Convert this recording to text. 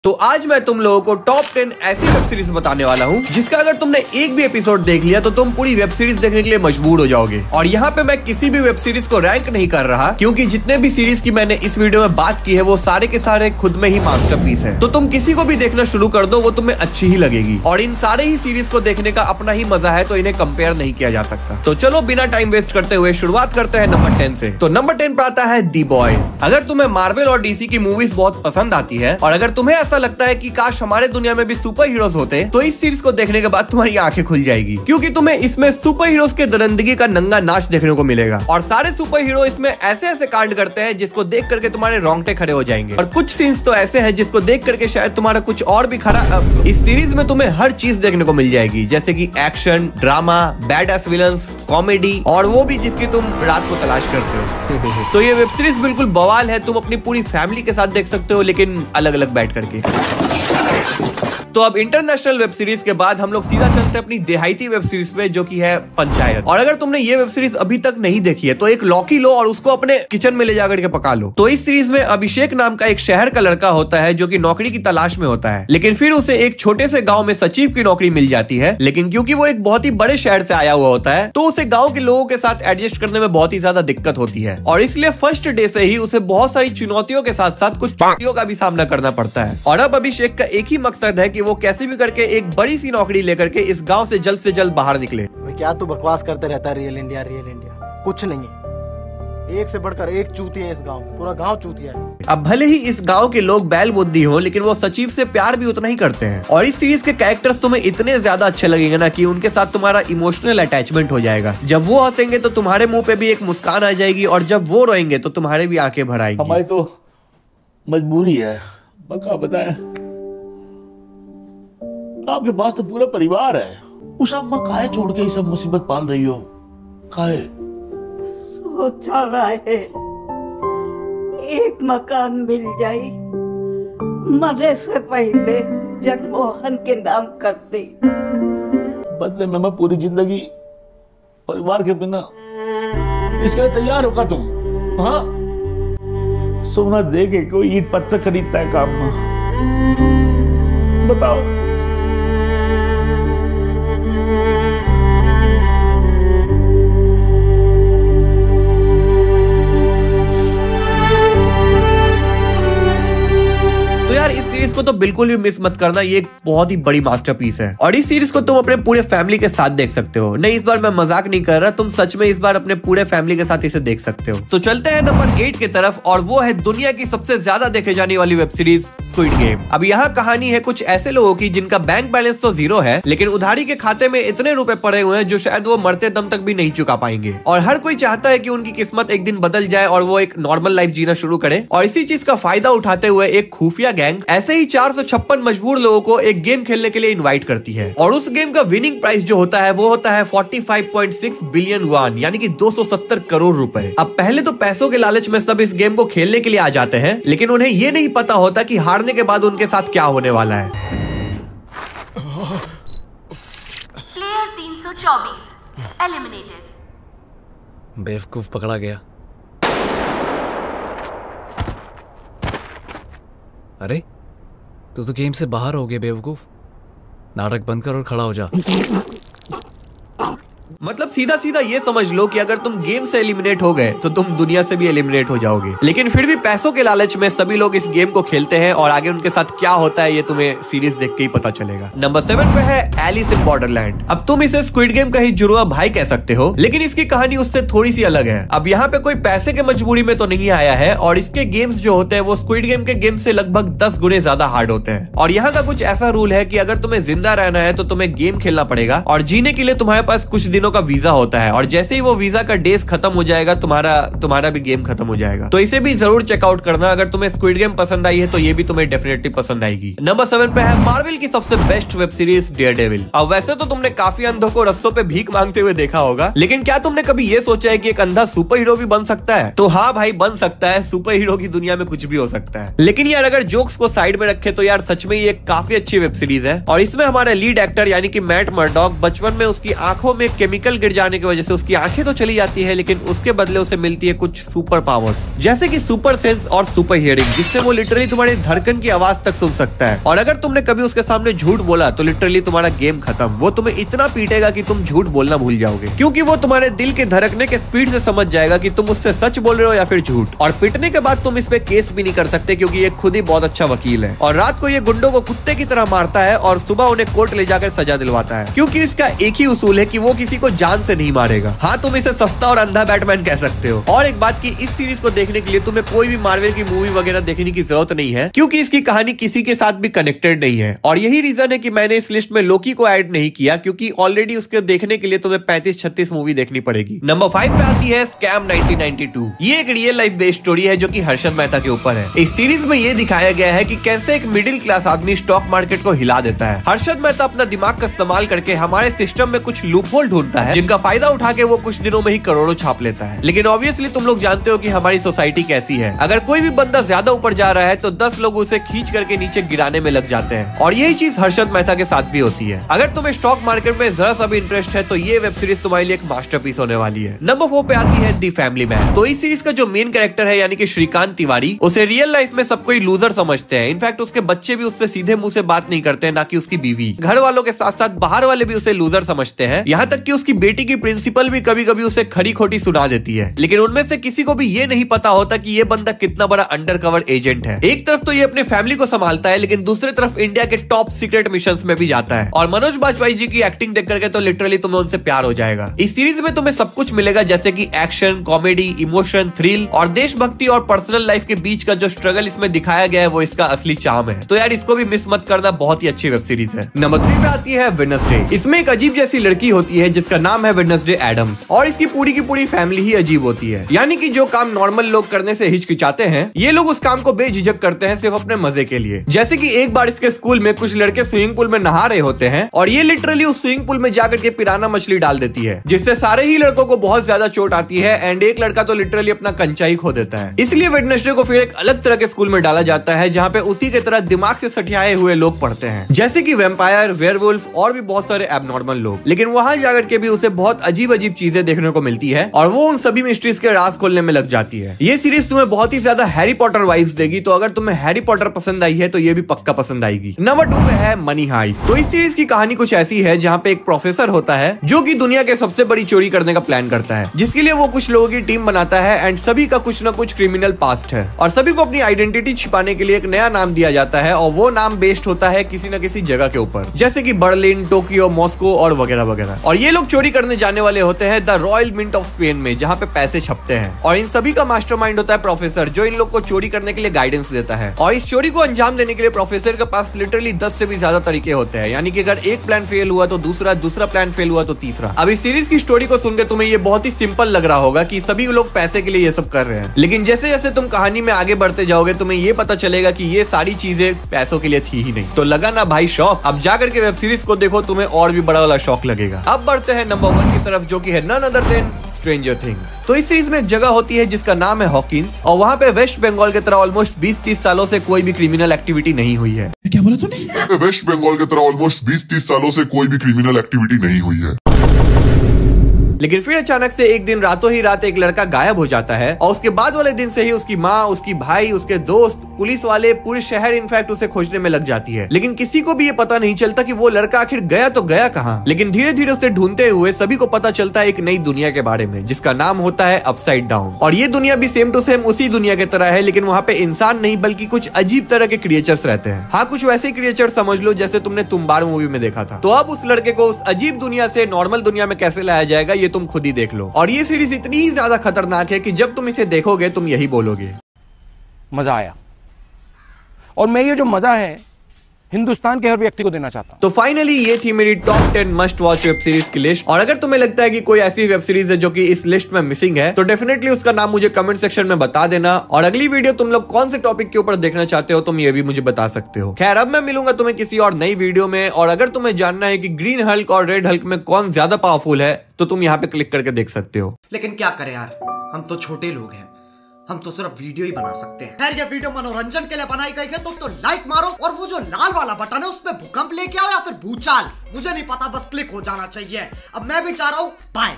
तो आज मैं तुम लोगों को टॉप 10 ऐसी वेब सीरीज बताने वाला हूँ जिसका अगर तुमने एक भी एपिसोड देख लिया तो तुम पूरी वेब सीरीज देखने के लिए मजबूर हो जाओगे। और यहाँ पे मैं किसी भी वेब सीरीज को रैंक नहीं कर रहा क्योंकि जितने भी सीरीज की मैंने इस वीडियो में बात की है वो सारे के सारे खुद में ही मास्टरपीस है। तो तुम किसी को भी देखना शुरू कर दो वो तुम्हें अच्छी ही लगेगी और इन सारे ही सीरीज को देखने का अपना ही मजा है, तो इन्हें कंपेयर नहीं किया जा सकता। तो चलो बिना टाइम वेस्ट करते हुए शुरुआत करते हैं नंबर 10 से। तो नंबर 10 पे आता है दी बॉयज। अगर तुम्हें मार्वल और डीसी की मूवीज बहुत पसंद आती है और अगर तुम्हें ऐसा लगता है कि हमारे दुनिया में भी सुपर हीरोज होते तो इस सीरीज को देखने के बाद तुम्हारी आंखें खुल जाएगी क्योंकि तुम्हें इसमें सुपर हीरोज के दरिंदगी का नंगा नाच देखने को मिलेगा। और सारे सुपर हीरो इसमें ऐसे ऐसे कांड करते हैं जिसको देख करके तुम्हारे रोंगटे खड़े हो जाएंगे और कुछ सीन्स तो ऐसे हैं जिसको देख करके शायद तुम्हारा कुछ और भी खड़ा। इस सीरीज में तुम्हें हर चीज देखने को मिल जाएगी जैसे कि action, drama, bad S villains, comedy और वो भी जिसकी तुम रात को तलाश करते हो। तो ये वेब सीरीज बिल्कुल बवाल है, तुम अपनी पूरी फैमिली के साथ देख सकते हो लेकिन अलग अलग बैठ करके। तो अब इंटरनेशनल वेब सीरीज के बाद हम लोग सीधा चलते हैं अपनी देहाती वेब सीरीज पे जो कि है पंचायत। और अगर तुमने ये वेब सीरीज अभी तक नहीं देखी है तो एक लौकी लो और उसको अपने किचन में ले जाकर के पका लो। तो इस सीरीज में अभिषेक नाम का एक शहर का लड़का होता है जो कि नौकरी की तलाश में होता है, लेकिन फिर उसे एक छोटे से गांव में सचिव की नौकरी मिल जाती है। लेकिन क्योंकि वो एक बहुत ही बड़े शहर से आया हुआ होता है तो उसे गाँव के लोगों के साथ एडजस्ट करने में बहुत ही ज्यादा दिक्कत होती है और इसलिए फर्स्ट डे से ही उसे बहुत सारी चुनौतियों के साथ साथ कुछ चुनौतियों का भी सामना करना पड़ता है। और अब अभिषेक का एक ही मकसद है कि वो कैसे भी करके एक बड़ी सी नौकरी लेकर के इस गांव से जल्द बाहर निकले। क्या तू बकवास करते रहता है? रियल इंडिया कुछ नहीं है, एक से बढ़कर एक चूतिया है इस गांव में, पूरा गांव चूतिया है। अब भले ही इस गांव के लोग बैल बुद्धि हो लेकिन वो सचिव से प्यार भी उतना ही करते हैं। और इस सीरीज के कैरेक्टर्स तुम्हें इतने ज्यादा अच्छे लगेंगे ना कि उनके साथ तुम्हारा इमोशनल अटैचमेंट हो जाएगा। जब वो हंसेंगे तो तुम्हारे मुंह पे भी एक मुस्कान आ जाएगी और जब वो रोएंगे तो तुम्हारे भी आंखें भर आएंगी। हमारी तो मजबूरी है, बका बताए आपके पास तो पूरा परिवार है, उस अम्मा काहे छोड़ के ये सब मुसीबत पाल रही हो? काहे? सोचा रहा है एक मकान मिल जाए, मरने से पहले जगमोहन के नाम कर दे। बदले में मैं पूरी जिंदगी परिवार के बिना इसके लिए तैयार होगा तुम? हाँ, सोना दे के कोई ईंट पत्थर खरीदता है काम में? बताओ। यार इस सीरीज को तो बिल्कुल भी मिस मत करना, ये एक बहुत ही बड़ी मास्टरपीस है और इस सीरीज को तुम अपने पूरे फैमिली के साथ देख सकते हो। नहीं, इस बार मैं मजाक नहीं कर रहा, तुम सच में इस बार अपने पूरे फैमिली के साथ इसे देख सकते हो। तो चलते हैं नंबर 8 की तरफ और वो है दुनिया की सबसे ज्यादा देखे जाने वाली वेब सीरीज स्क्विड गेम। अब यहाँ कहानी है कुछ ऐसे लोगों की जिनका बैंक बैलेंस तो 0 है लेकिन उधारी के खाते में इतने रुपए पड़े हुए हैं जो शायद वो मरते दम तक भी नहीं चुका पाएंगे। और हर कोई चाहता है कि उनकी किस्मत एक दिन बदल जाए और वो एक नॉर्मल लाइफ जीना शुरू करे। और इसी चीज का फायदा उठाते हुए एक खुफिया गैंग ऐसे ही 456 मजबूर लोगों को एक गेम खेलने के लिए इनवाइट करती है और उस गेम का विनिंग प्राइस जो होता है वो होता है 45.6 बिलियन युआन यानी कि 270 करोड़ रुपए। अब पहले तो पैसों के लालच में सब इस गेम को खेलने के लिए आ जाते हैं लेकिन उन्हें ये नहीं पता होता कि हारने के बाद उनके साथ क्या होने वाला है। Player 324 eliminated. बेवकूफ पकड़ा गया। अरे तू तो गेम से बाहर हो गया बेवकूफ, नाटक बंद कर और खड़ा हो जा। मतलब सीधा सीधा ये समझ लो कि अगर तुम गेम से एलिमिनेट हो गए तो तुम दुनिया से भी एलिमिनेट हो जाओगे। लेकिन फिर भी पैसों के लालच में सभी लोग इस गेम को खेलते हैं और आगे उनके साथ क्या होता है ये तुम्हें सीरीज देख के ही पता चलेगा। नंबर 7 पे है एलिस इन बॉर्डरलैंड। अब तुम इसे स्क्विड गेम का ही जुड़वा भाई कह सकते हो लेकिन इसकी कहानी उससे थोड़ी सी अलग है। अब यहाँ पे कोई पैसे के मजबूरी में तो नहीं आया है और इसके गेम्स जो होते हैं वो स्क्विड गेम के गेम से लगभग 10 गुने ज्यादा हार्ड होते हैं। और यहाँ का कुछ ऐसा रूल है कि अगर तुम्हें जिंदा रहना है तो तुम्हें गेम खेलना पड़ेगा और जीने के लिए तुम्हारे पास कुछ दिनों का वीजा होता है और जैसे ही वो वीजा का डेज खत्म हो जाएगा तुम्हारा भी गेम खत्म हो जाएगा। तो इसे भी जरूर चेकआउट करना। अगर तुम्हें स्क्विड गेम पसंद आई है तो ये भी तुम्हें डेफिनेटली पसंद आएगी। नंबर 7 पे है मार्वल की सबसे बेस्ट वेब सीरीज डेयरडेविल। अब वैसे तो तुमने काफी अंधों को रस्तों पे भीख मांगते हुए देखा होगा लेकिन क्या तुमने कभी ये सोचा है कि एक अंधा सुपर हीरो भी बन सकता है? तो हाँ भाई, बन सकता है। सुपर हीरो की दुनिया में कुछ भी हो सकता है। लेकिन यार अगर जोक्स को साइड में रखे तो यार सच में ये काफी अच्छी वेब सीरीज है और इसमें हमारा लीड एक्टर यानी कि मैट मर्डॉक बचपन में उसकी आंखों में केमिकल केमिकल गिर जाने की वजह से उसकी आंखें तो चली जाती है, लेकिन उसके बदले उसे मिलती है कुछ सुपर पावर्स, जैसे कि सुपर सेंस और सुपर हियरिंग, जिससे वो लिटरली तुम्हारी धड़कन की आवाज तक सुन सकता है। और अगर तुमने कभी उसके सामने झूठ बोला तो लिटरली तुम्हारा गेम खत्म। वो तुम्हें इतना पीटेगा कि तुम झूठ बोलना भूल जाओगे, क्योंकि वो तुम्हारे दिल के धड़कने के स्पीड से समझ जाएगा कि तुम उससे सच बोल रहे हो या फिर झूठ। और पिटने के बाद तुम इस पे केस भी नहीं कर सकते, क्योंकि ये खुद ही बहुत अच्छा वकील है। और रात को ये गुंडों को कुत्ते की तरह मारता है और सुबह उन्हें कोर्ट ले जाकर सजा दिलवाता है, क्योंकि इसका एक ही उसूल है कि वो किसी को जान से नहीं मारेगा। हाँ, तुम इसे सस्ता और अंधा बैटमैन कह सकते हो। और एक बात की, इस सीरीज को देखने के लिए तुम्हें कोई भी मार्वल की मूवी वगैरह देखने की जरूरत नहीं है, क्योंकि इसकी कहानी किसी के साथ भी कनेक्टेड नहीं है। और यही रीजन है कि मैंने इस लिस्ट में लोकी को ऐड नहीं किया, क्योंकि ऑलरेडी उसके देखने के लिए तुम्हें 35-36 मूवी देखनी पड़ेगी। नंबर 5 पे आती है स्कैम 1992। ये एक रियल लाइफ बेस्ड स्टोरी है जो कि हर्षद मेहता के ऊपर है। इस सीरीज में ये दिखाया गया है कि कैसे एक मिडिल क्लास आदमी स्टॉक मार्केट को हिला देता है। हर्षद मेहता अपना दिमाग का इस्तेमाल करके हमारे सिस्टम में कुछ लूपहोल ढूंढता है, जिनका फायदा उठा के वो कुछ दिनों में ही करोड़ों छाप लेता है। लेकिन ऑब्वियसली तुम लोग जानते हो कि हमारी सोसाइटी कैसी है। अगर कोई भी बंदा ज्यादा ऊपर जा रहा है तो 10 लोग उसे खींच करके नीचे गिराने में लग जाते हैं। और यही चीज हर्षद मेहता के साथ भी होती है। अगर तुम्हें स्टॉक मार्केट में जरा सा भी इंटरेस्ट है तो ये वेब सीरीज तुम्हारे लिए एक मास्टरपीस होने वाली है। नंबर 4 पे आती है दी फैमिली मैन। तो इस सीरीज का जो मेन कैरेक्टर है यानी कि श्रीकांत तिवारी, उसे रियल लाइफ में सब कोई लूजर समझते हैं। इनफैक्ट उसके बच्चे भी उससे सीधे मुंह से बात नहीं करते, ना कि उसकी बीवी। घर वालों के साथ साथ बाहर वाले भी उसे लूजर समझते हैं। यहाँ तक कि उसकी बेटी की प्रिंसिपल भी कभी कभी उसे खरी खोटी सुना देती है। लेकिन उनमें से किसी को भी ये नहीं पता होता कि ये बंदा कितना बड़ा अंडरकवर एजेंट है। एक तरफ तो ये अपने फैमिली को संभालता है, लेकिन दूसरी तरफ इंडिया के टॉप सीक्रेट मिशंस में भी जाता है। और मनोज बाजपेयी जी की एक्टिंग देख करके तो लिटरली तुम्हें उनसे प्यार हो जाएगा। इस सीरीज में तुम्हें सब कुछ मिलेगा, जैसे कि एक्शन, कॉमेडी, इमोशन, थ्रिल और देशभक्ति और पर्सनल लाइफ के बीच का जो स्ट्रगल इसमें दिखाया गया है वो इसका असली चार्म है। तो यार इसको भी मिस मत करना, बहुत ही अच्छी वेब सीरीज है। नंबर 3 पे आती है वेडनेसडे। इसमें एक अजीब जैसी लड़की होती है जिसका नाम है वेडनेसडे एडम्स, और इसकी पूरी की पूरी फैमिली ही अजीब होती है। यानी कि जो काम नॉर्मल लोग करने से हिचकिचाते हैं, ये लोग उस काम को बेझिझक करते हैं सिर्फ अपने मजे के लिए। जैसे कि एक बार इसके स्कूल में कुछ लड़के स्विमिंग पूल में नहा रहे होते हैं और ये लिटरली उस स्विमिंग पूल में जाकर के पिराना मछली डाल देती है, जिससे सारे ही लड़कों को बहुत ज्यादा चोट आती है। एंड एक लड़का तो लिटरली अपना कंचा ही खो देता है। इसलिए वेडनेसडे को फिर एक अलग तरह के स्कूल में डाला जाता है, जहाँ पे उसी के तरह दिमाग से सठियाए हुए लोग पढ़ते हैं, जैसे कि वैम्पायर, वेयरवुल्फ और भी बहुत सारे एबनॉर्मल लोग। लेकिन वहां जाकर के भी उसे बहुत अजीब अजीब चीजें देखने को मिलती है और वो उन सभी मिस्ट्रीज के राज खोलने में लग जाती है। ये सीरीज तुम्हें बहुत ही ज्यादा हैरी पॉटर वाइब्स देगी, तो अगर तुम्हें हैरी पॉटर पसंद आई है तो ये भी पक्का पसंद आएगी। नंबर 2 पे है मनी हाइस्ट। तो इस सीरीज की कहानी कुछ ऐसी है जहाँ पे एक प्रोफेसर होता है जो कि दुनिया के सबसे बड़ी चोरी करने का प्लान करता है, जिसके लिए वो कुछ लोगों की टीम बनाता है। एंड सभी का कुछ ना कुछ क्रिमिनल पास्ट है और सभी को अपनी आइडेंटिटी छिपाने के लिए एक नया नाम दिया जाता है, और वो नाम बेस्ड होता है किसी न किसी जगह के ऊपर, जैसे कि बर्लिन, टोक्यो, मॉस्को और वगैरह वगैरह। और ये लोग चोरी करने जाने वाले होते हैं the royal mint of Spain में, जहाँ पे पैसे छपते हैं। और इन सभी का मास्टरमाइंड होता है प्रोफेसर, जो इन लोग को चोरी करने के लिए गाइडेंस देता है। और इस चोरी को अंजाम देने के लिए प्रोफेसर के पास लिटरली 10 से भी ज्यादा तरीके होते हैं। यानी कि अगर एक प्लान फेल हुआ तो दूसरा प्लान फेल हुआ तो तीसरा। अब इस सीरीज की स्टोरी को सुनकर तुम्हें ये बहुत ही सिंपल लग रहा होगा कि सभी लोग पैसे के लिए ये सब कर रहे हैं, लेकिन जैसे जैसे तुम कहानी में आगे बढ़ते जाओगे तुम्हें ये पता चलेगा कि ये सारी चीजें पैसों के लिए थी ही नहीं। तो लगा ना भाई शौक? अब जाकर के वेब सीरीज को देखो, तुम्हें और भी बड़ा वाला शौक लगेगा। अब बढ़ते हैं नंबर 1 की तरफ, जो कि है none other than Stranger Things. तो इस सीरीज में एक जगह होती है जिसका नाम है हॉकिंस, और वहाँ पे वेस्ट बंगाल की तरह ऑलमोस्ट 20-30 सालों से कोई भी क्रिमिनल एक्टिविटी नहीं हुई है। क्या बोला तूने? वेस्ट बंगाल की तरह ऑलमोस्ट 20-30 सालों से कोई भी क्रिमिनल एक्टिविटी नहीं हुई है। लेकिन फिर अचानक से एक दिन रातों ही रात एक लड़का गायब हो जाता है, और उसके बाद वाले दिन से ही उसकी माँ, उसकी भाई, उसके दोस्त, पुलिस वाले, पूरे शहर इनफैक्ट उसे खोजने में लग जाती है। लेकिन किसी को भी ये पता नहीं चलता कि वो लड़का आखिर गया तो गया कहाँ। लेकिन धीरे धीरे उसे ढूंढते हुए सभी को पता चलता है एक नई दुनिया के बारे में, जिसका नाम होता है अपसाइड डाउन। और ये दुनिया भी सेम टू सेम उसी दुनिया की तरह है, लेकिन वहाँ पे इंसान नहीं बल्कि कुछ अजीब तरह के क्रिएचर्स रहते हैं। हाँ, कुछ वैसे क्रिएचर समझ लो जैसे तुमने तुम्बाड़ मूवी में देखा था। तो अब उस लड़के को उस अजीब दुनिया से नॉर्मल दुनिया में कैसे लाया जाएगा ये तुम खुद ही देख लो। और ये सीरीज इतनी ही ज्यादा खतरनाक है कि जब तुम इसे देखोगे तुम यही बोलोगे, मजा आया। और मैं ये जो मजा है हिंदुस्तान के हर व्यक्ति को देना चाहता हूं। तो फाइनली ये थी मेरी top 10 must watch web series की लिस्ट। और अगर तुम्हें लगता है कि कोई ऐसी वेब सीरीज है जो कि इस लिस्ट में मिसिंग है तो डेफिनेटली उसका नाम मुझे कमेंट सेक्शन में बता देना। और अगली वीडियो तुम लोग कौन से टॉपिक के ऊपर देखना चाहते हो तुम ये भी मुझे बता सकते हो। खैर, अब मैं मिलूंगा तुम्हें किसी और नई वीडियो में। और अगर तुम्हें जानना है कि ग्रीन हल्क और रेड हल्क में कौन ज्यादा पावरफुल है तो तुम यहाँ पे क्लिक करके देख सकते हो। लेकिन क्या करें यार, हम तो छोटे लोग हैं, हम तो सिर्फ वीडियो ही बना सकते हैं। खैर ये वीडियो मनोरंजन के लिए बनाई गई है तो लाइक मारो और वो जो लाल वाला बटन है उस पे भूकंप लेके आओ या फिर भूचाल, मुझे नहीं पता, बस क्लिक हो जाना चाहिए। अब मैं भी चाह रहा हूँ बाय।